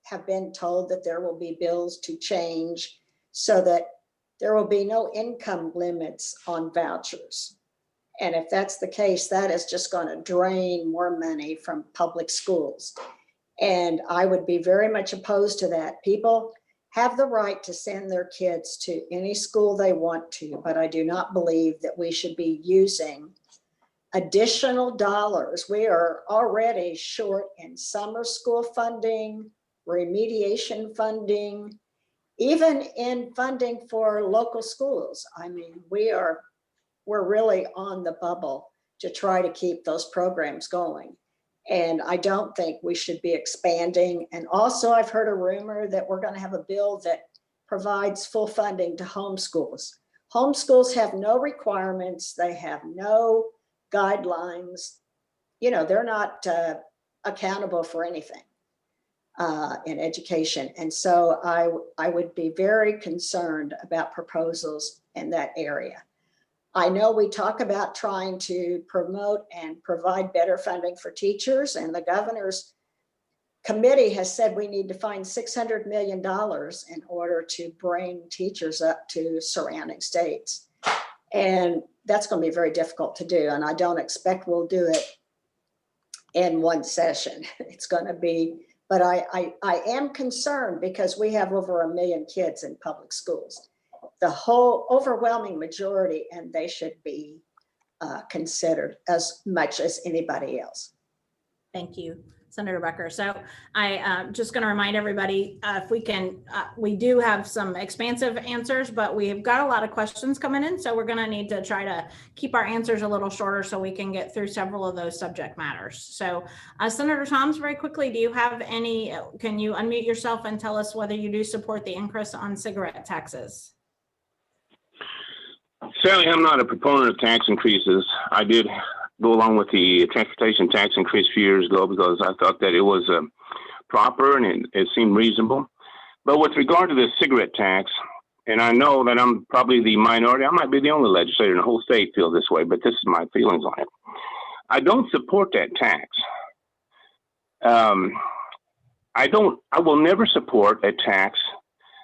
have been told that there will be bills to change so that there will be no income limits on vouchers. And if that's the case, that is just going to drain more money from public schools. And I would be very much opposed to that. People have the right to send their kids to any school they want to, but I do not believe that we should be using additional dollars. We are already short in summer school funding, remediation funding, even in funding for local schools. I mean, we're really on the bubble to try to keep those programs going. And I don't think we should be expanding. And also I've heard a rumor that we're going to have a bill that provides full funding to homeschools. Homeschools have no requirements. They have no guidelines. They're not accountable for anything in education. And so I would be very concerned about proposals in that area. I know we talk about trying to promote and provide better funding for teachers, and the governor's committee has said we need to find $600 million in order to bring teachers up to surrounding states. And that's going to be very difficult to do. And I don't expect we'll do it in one session. It's going to be, but I am concerned because we have over 1 million kids in public schools. The whole overwhelming majority, and they should be considered as much as anybody else. Thank you, Senator Becker. So I'm just going to remind everybody, if we can, we do have some expansive answers, but we've got a lot of questions coming in. So we're going to need to try to keep our answers a little shorter so we can get through several of those subject matters. So Senator Thoms, very quickly, do you have any, can you unmute yourself and tell us whether you do support the increase on cigarette taxes? Sadly, I'm not a proponent of tax increases. I did go along with the transportation tax increase a few years ago because I thought that it was proper and it seemed reasonable. But with regard to the cigarette tax, and I know that I'm probably the minority, I might be the only legislator in the whole state feel this way, but this is my feelings on it. I don't support that tax. I will never support a tax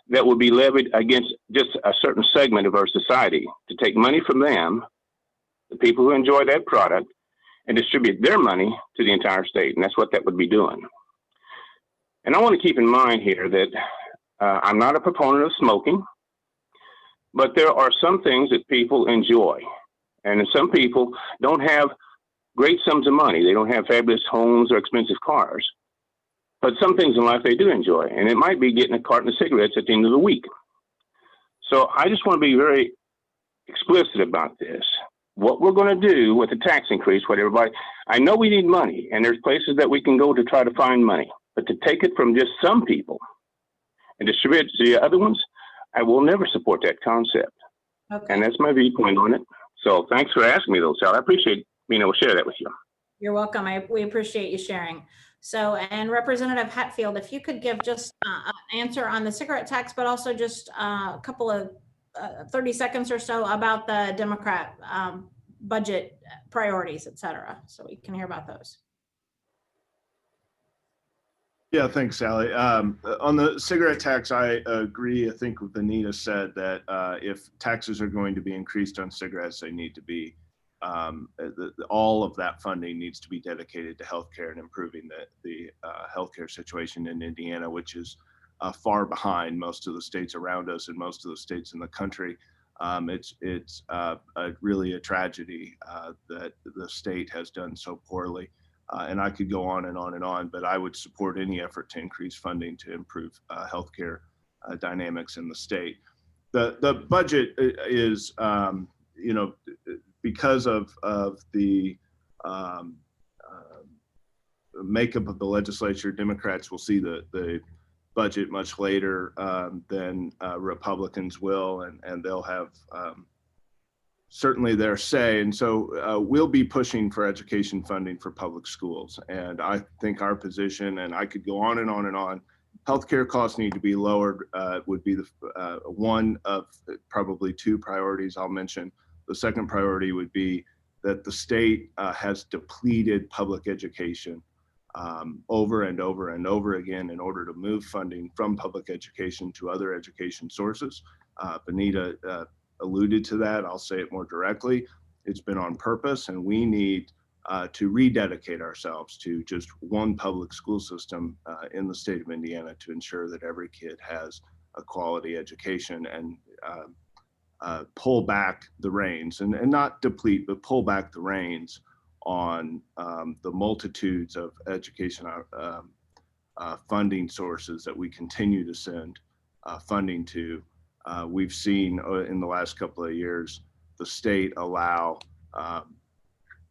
that will be levied against just a certain segment of our society, to take money from them, the people who enjoy that product, and distribute their money to the entire state. And that's what that would be doing. And I want to keep in mind here that I'm not a proponent of smoking, but there are some things that people enjoy. And some people don't have great sums of money. They don't have fabulous homes or expensive cars. But some things in life they do enjoy, and it might be getting a carton of cigarettes at the end of the week. So I just want to be very explicit about this. what we're going to do with the tax increase, what everybody, I know we need money and there's places that we can go to try to find money, but to take it from just some people and distribute it to the other ones, I will never support that concept. Okay. And that's my viewpoint on it. So thanks for asking me those, Sal. I appreciate being able to share that with you. You're welcome. We appreciate you sharing. So, and Representative Hatfield, if you could give just an answer on the cigarette tax, but also just a couple of 30 seconds or so about the Democrat budget priorities, et cetera, so we can hear about those. Yeah, thanks, Sally. On the cigarette tax, I agree. I think what Vaneta said that if taxes are going to be increased on cigarettes, they need to be, all of that funding needs to be dedicated to healthcare and improving the healthcare situation in Indiana, which is far behind most of the states around us and most of the states in the country. It's really a tragedy that the state has done so poorly. And I could go on and on and on, but I would support any effort to increase funding to improve healthcare dynamics in the state. The budget is, you know, because of the makeup of the legislature, Democrats will see the budget much later than Republicans will, and they'll have certainly their say. And so we'll be pushing for education funding for public schools. And I think our position, and I could go on and on and on, healthcare costs need to be lowered, would be the one of probably two priorities I'll mention. The second priority would be that the state has depleted public education over and over and over again in order to move funding from public education to other education sources. Vaneta alluded to that. I'll say it more directly. It's been on purpose, and we need to rededicate ourselves to just one public school system in the state of Indiana to ensure that every kid has a quality education, and pull back the reins, and not deplete, but pull back the reins on the multitudes of education funding sources that we continue to send funding to. We've seen in the last couple of years, the state allow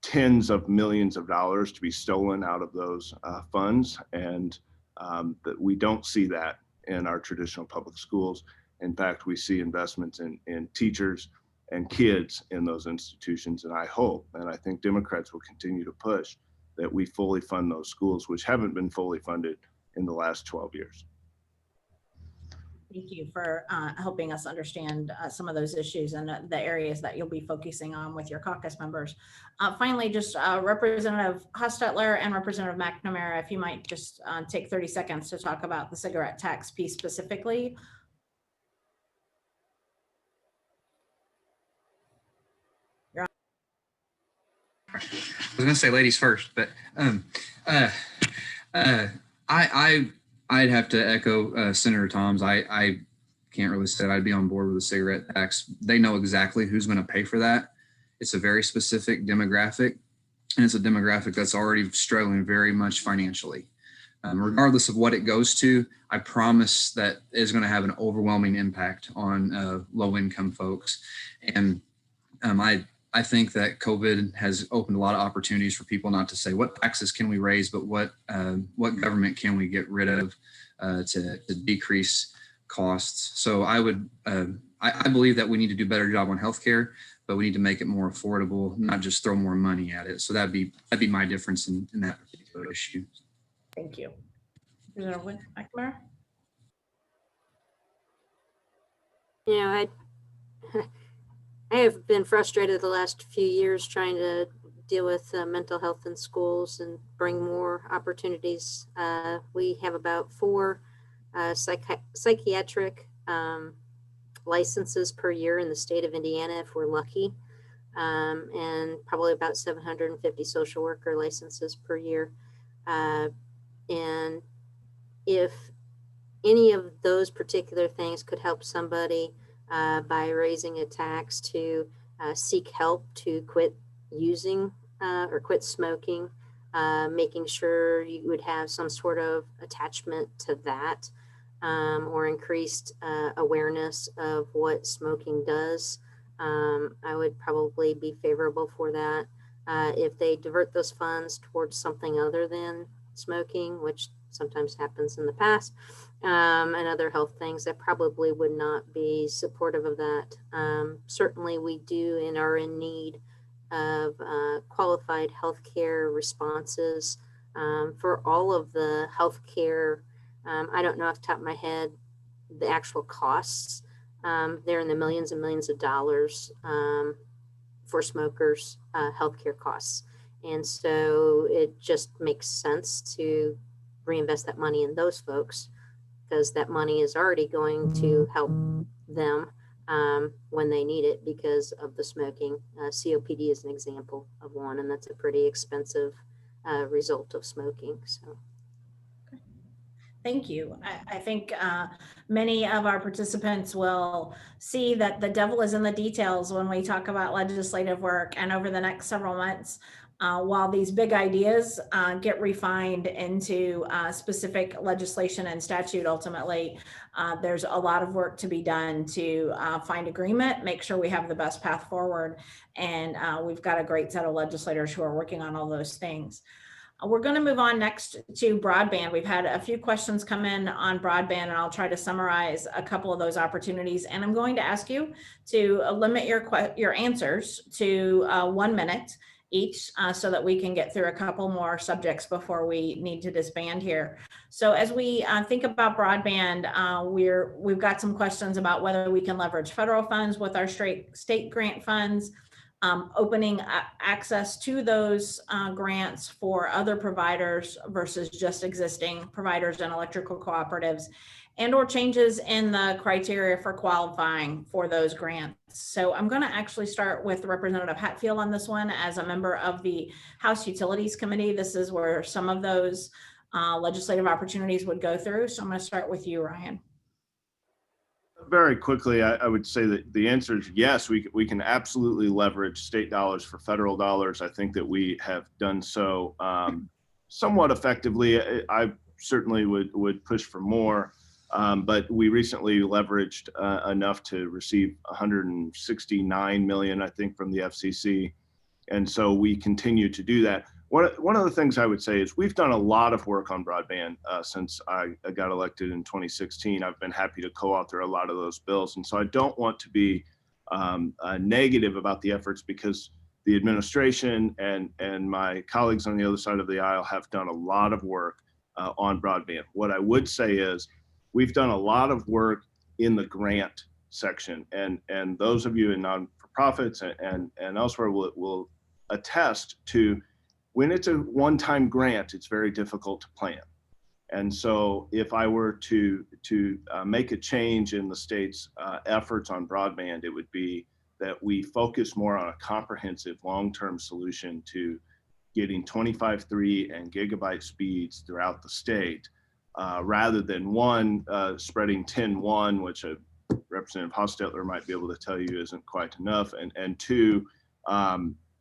tens of millions of dollars to be stolen out of those funds, and that we don't see that in our traditional public schools. In fact, we see investments in teachers and kids in those institutions, and I hope, and I think Democrats will continue to push that we fully fund those schools, which haven't been fully funded in the last 12 years. Thank you for helping us understand some of those issues and the areas that you'll be focusing on with your caucus members. Finally, just Representative Hostettler and Representative McNamara, if you might just take 30 seconds to talk about the cigarette tax piece specifically. I was going to say ladies first, but I'd have to echo Senator Tom's. I can't really say I'd be on board with the cigarette tax. They know exactly who's going to pay for that. It's a very specific demographic, and it's a demographic that's already struggling very much financially. Regardless of what it goes to, I promise that is going to have an overwhelming impact on low-income folks. And I think that COVID has opened a lot of opportunities for people not to say what taxes can we raise, but what government can we get rid of to decrease costs. So I believe that we need to do a better job on healthcare, but we need to make it more affordable, not just throw more money at it. So that'd be my difference in that particular issue. Thank you. Representative McNamara? You know, I have been frustrated the last few years trying to deal with mental health in schools and bring more opportunities. We have about 4 psychiatric licenses per year in the state of Indiana, if we're lucky, and probably about 750 social worker licenses per year. And if any of those particular things could help somebody by raising a tax to seek help to quit using or quit smoking, making sure you would have some sort of attachment to that, or increased awareness of what smoking does I would probably be favorable for that. If they divert those funds towards something other than smoking, which sometimes happens in the past, and other health things, I probably would not be supportive of that. Certainly we do and are in need of qualified healthcare responses for all of the healthcare. I don't know off the top of my head the actual costs. They're in the millions and millions of dollars for smokers' healthcare costs. And so it just makes sense to reinvest that money in those folks, because that money is already going to help them when they need it because of the smoking. COPD is an example of one, and that's a pretty expensive result of smoking. So. Thank you. I think many of our participants will see that the devil is in the details when we talk about legislative work. And over the next several months, while these big ideas get refined into specific legislation and statute, ultimately, there's a lot of work to be done to find agreement, make sure we have the best path forward. And we've got a great set of legislators who are working on all those things. We're going to move on next to broadband. We've had a few questions come in on broadband, and I'll try to summarize a couple of those opportunities. And I'm going to ask you to limit your answers to 1 minute each, so that we can get through a couple more subjects before we need to disband here. So as we think about broadband, we've got some questions about whether we can leverage federal funds with our state grant funds. Opening access to those grants for other providers versus just existing providers and electrical cooperatives, and or changes in the criteria for qualifying for those grants. So I'm going to actually start with Representative Hatfield on this one. As a member of the House Utilities Committee, this is where some of those legislative opportunities would go through. So I'm going to start with you, Ryan. Very quickly, I would say that the answer is yes, we can absolutely leverage state dollars for federal dollars. I think that we have done so somewhat effectively. I certainly would push for more, but we recently leveraged enough to receive $169 million, I think, from the FCC. And so we continue to do that. One of the things I would say is we've done a lot of work on broadband since I got elected in 2016. I've been happy to co-author a lot of those bills. And so I don't want to be negative about the efforts, because the administration and my colleagues on the other side of the aisle have done a lot of work on broadband. What I would say is we've done a lot of work in the grant section. And those of you in non-for-profits and elsewhere will attest to, when it's a one-time grant, it's very difficult to plan. And so if I were to make a change in the state's efforts on broadband, it would be that we focus more on a comprehensive long-term solution to getting 25.3 and gigabyte speeds throughout the state, rather than one, spreading 10.1, which Representative Hostettler might be able to tell you isn't quite enough, and two,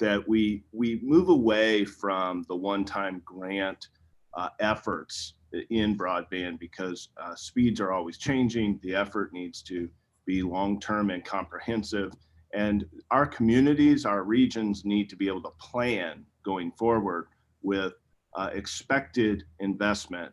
that we move away from the one-time grant efforts in broadband, because speeds are always changing. The effort needs to be long-term and comprehensive. And our communities, our regions need to be able to plan going forward with expected investment,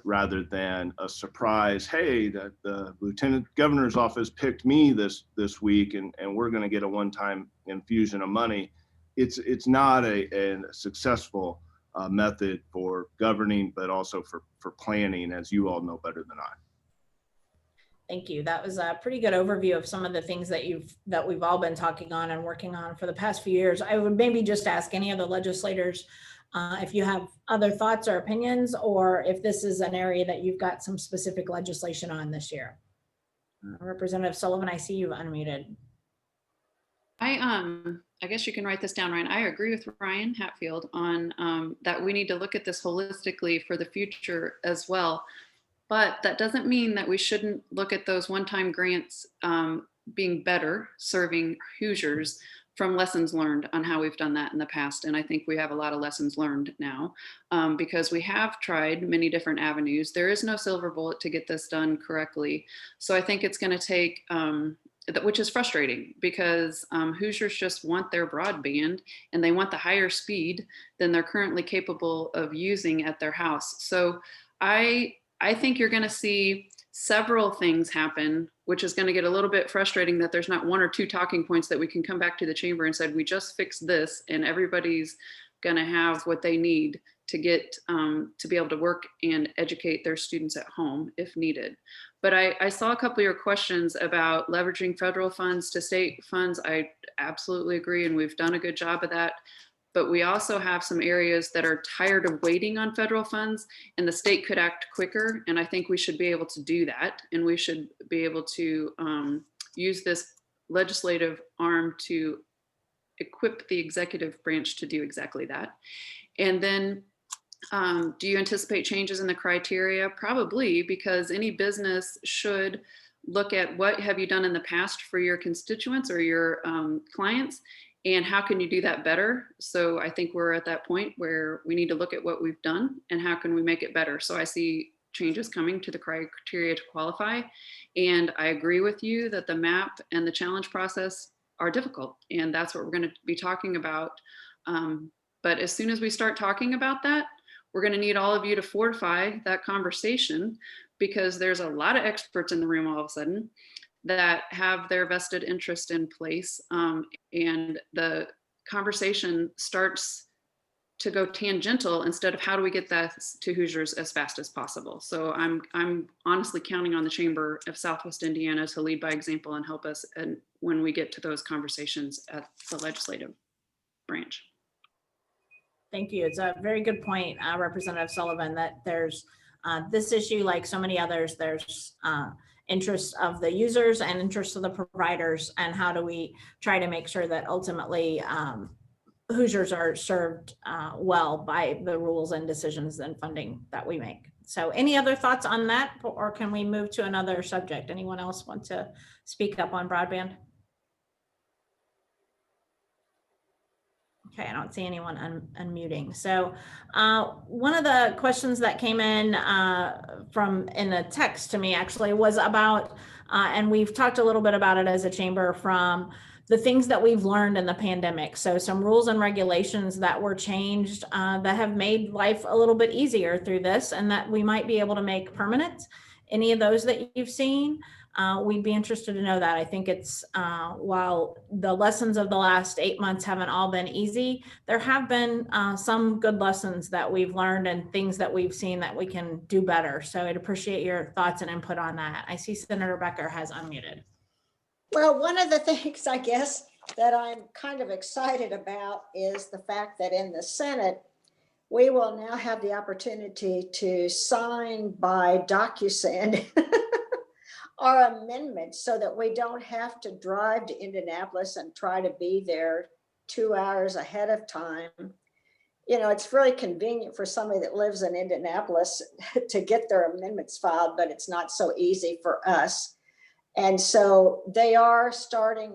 rather than a surprise, hey, that the Lieutenant Governor's office picked me this week and we're going to get a one-time infusion of money. It's not a successful method for governing, but also for planning, as you all know better than I. Thank you. That was a pretty good overview of some of the things that we've all been talking on and working on for the past few years. I would maybe just ask any of the legislators if you have other thoughts or opinions, or if this is an area that you've got some specific legislation on this year. Representative Sullivan, I see you've unmuted. I guess you can write this down, Ryan. I agree with Ryan Hatfield on that we need to look at this holistically for the future as well. But that doesn't mean that we shouldn't look at those one-time grants being better serving Hoosiers from lessons learned on how we've done that in the past. And I think we have a lot of lessons learned now because we have tried many different avenues. There is no silver bullet to get this done correctly. So I think it's going to take which is frustrating because Hoosiers just want their broadband and they want the higher speed than they're currently capable of using at their house. So I think you're going to see several things happen, which is going to get a little bit frustrating that there's not one or two talking points that we can come back to the chamber and said, we just fixed this and everybody's going to have what they need to get to be able to work and educate their students at home if needed. But I saw a couple of your questions about leveraging federal funds to state funds. I absolutely agree, and we've done a good job of that. But we also have some areas that are tired of waiting on federal funds, and the state could act quicker. And I think we should be able to do that. And we should be able to use this legislative arm to equip the executive branch to do exactly that. And then do you anticipate changes in the criteria? Probably, because any business should look at what have you done in the past for your constituents or your clients, and how can you do that better? So I think we're at that point where we need to look at what we've done and how can we make it better. So I see changes coming to the criteria to qualify. And I agree with you that the MAP and the challenge process are difficult. And that's what we're going to be talking about. But as soon as we start talking about that, we're going to need all of you to fortify that conversation, because there's a lot of experts in the room all of a sudden that have their vested interest in place. And the conversation starts to go tangential instead of how do we get that to Hoosiers as fast as possible. So I'm honestly counting on the Chamber of Southwest Indiana to lead by example and help us and when we get to those conversations at the legislative branch. Thank you. It's a very good point, Representative Sullivan, that there's this issue, like so many others, there's interests of the users and interests of the providers, and how do we try to make sure that ultimately Hoosiers are served well by the rules and decisions and funding that we make. So any other thoughts on that, or can we move to another subject? Anyone else want to speak up on broadband? Okay, I don't see anyone unmuting. So one of the questions that came in in a text to me actually was about, and we've talked a little bit about it as a chamber, from the things that we've learned in the pandemic. So some rules and regulations that were changed that have made life a little bit easier through this, and that we might be able to make permanent. Any of those that you've seen? We'd be interested to know that. I think it's, while the lessons of the last 8 months haven't all been easy, there have been some good lessons that we've learned and things that we've seen that we can do better. So I'd appreciate your thoughts and input on that. I see Senator Becker has unmuted. Well, one of the things I guess that I'm kind of excited about is the fact that in the Senate, we will now have the opportunity to sign by DocuSign our amendments, so that we don't have to drive to Indianapolis and try to be there 2 hours ahead of time. You know, it's really convenient for somebody that lives in Indianapolis to get their amendments filed, but it's not so easy for us. And so we are starting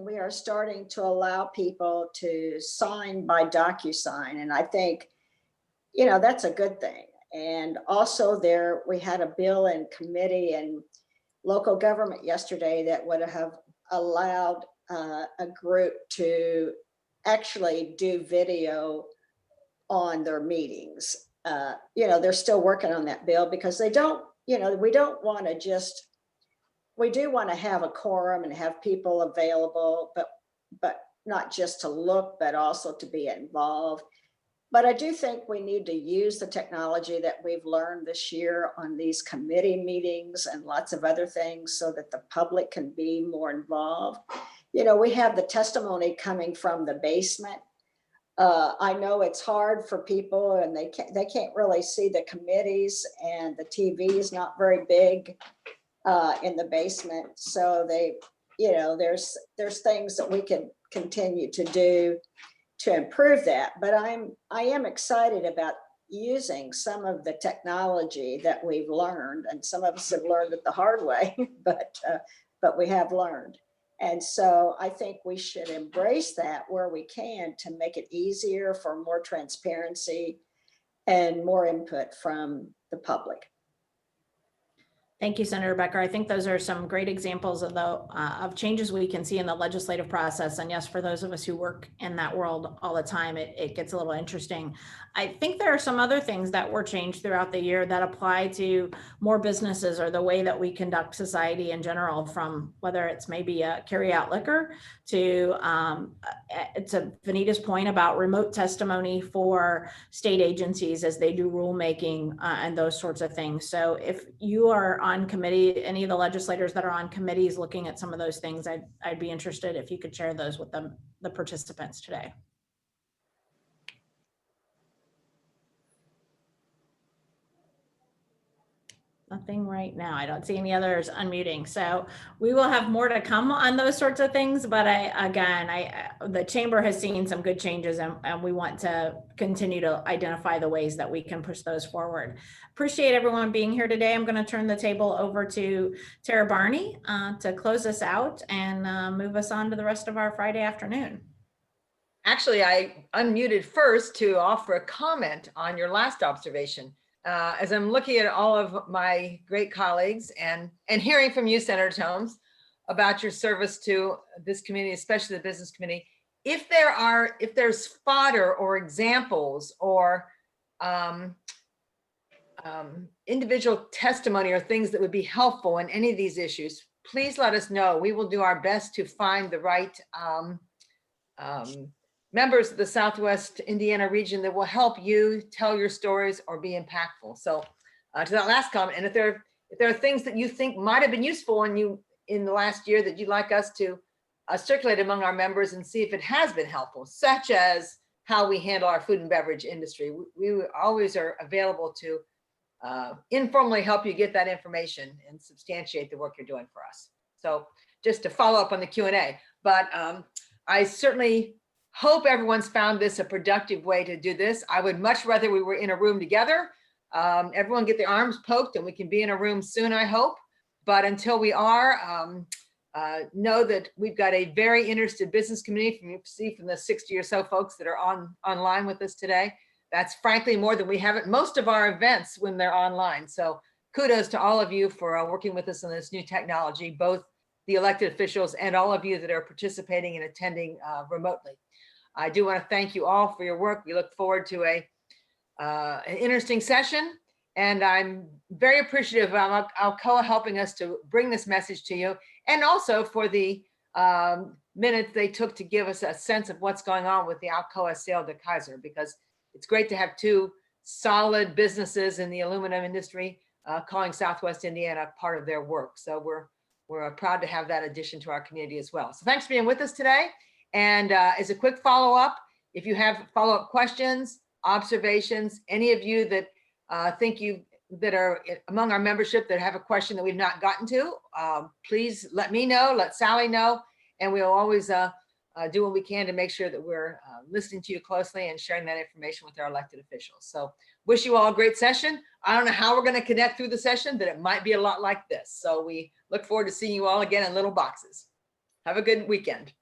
to allow people to sign by DocuSign. And I think, you know, that's a good thing. And also we had a bill in committee and local government yesterday that would have allowed a group to actually do video on their meetings. You know, they're still working on that bill because they don't, you know, we don't want to just, we do want to have a quorum and have people available, but not just to look, but also to be involved. But I do think we need to use the technology that we've learned this year on these committee meetings and lots of other things so that the public can be more involved. You know, we have the testimony coming from the basement. I know it's hard for people and they can't really see the committees, and the TV is not very big in the basement. So they, you know, there's things that we can continue to do to improve that. But I am excited about using some of the technology that we've learned, and some of us have learned it the hard way, but we have learned. And so I think we should embrace that where we can to make it easier for more transparency and more input from the public. Thank you, Senator Becker. I think those are some great examples of changes we can see in the legislative process. And yes, for those of us who work in that world all the time, it gets a little interesting. I think there are some other things that were changed throughout the year that apply to more businesses or the way that we conduct society in general, from whether it's maybe a carry out liquor to Vaneta's point about remote testimony for state agencies as they do rulemaking and those sorts of things. So if you are on committee, any of the legislators that are on committees looking at some of those things, I'd be interested if you could share those with the participants today. Nothing right now. I don't see any others unmuting. So we will have more to come on those sorts of things. But the chamber has seen some good changes, and we want to continue to identify the ways that we can push those forward. Appreciate everyone being here today. I'm going to turn the table over to Tara Barney to close us out and move us on to the rest of our Friday afternoon. Actually, I unmuted first to offer a comment on your last observation. As I'm looking at all of my great colleagues and hearing from you, Senator Holmes, about your service to this community, especially the business community, if there's fodder or examples or individual testimony or things that would be helpful in any of these issues, please let us know. We will do our best to find the right members of the Southwest Indiana region that will help you tell your stories or be impactful. So to that last comment, and if there are things that you think might have been useful in the last year that you'd like us to circulate among our members and see if it has been helpful, such as how we handle our food and beverage industry, we always are available to informally help you get that information and substantiate the work you're doing for us. So just to follow up on the Q&A, but I certainly hope everyone's found this a productive way to do this. I would much rather we were in a room together. Everyone get their arms poked and we can be in a room soon, I hope. But until we are, know that we've got a very interested business community from the 60 or so folks that are online with us today. That's frankly more than we have at most of our events when they're online. So kudos to all of you for working with us on this new technology, both the elected officials and all of you that are participating and attending remotely. I do want to thank you all for your work. We look forward to an interesting session, and I'm very appreciative of Alcoa helping us to bring this message to you, and also for the minutes they took to give us a sense of what's going on with the Alcoa sale to Kaiser, because it's great to have two solid businesses in the aluminum industry calling Southwest Indiana part of their work. So we're proud to have that addition to our community as well. So thanks for being with us today. And as a quick follow-up, if you have follow-up questions, observations, any of you that that are among our membership that have a question that we've not gotten to, please let me know, let Sally know, and we'll always do what we can to make sure that we're listening to you closely and sharing that information with our elected officials. So wish you all a great session. I don't know how we're going to connect through the session, but it might be a lot like this. So we look forward to seeing you all again in little boxes. Have a good weekend.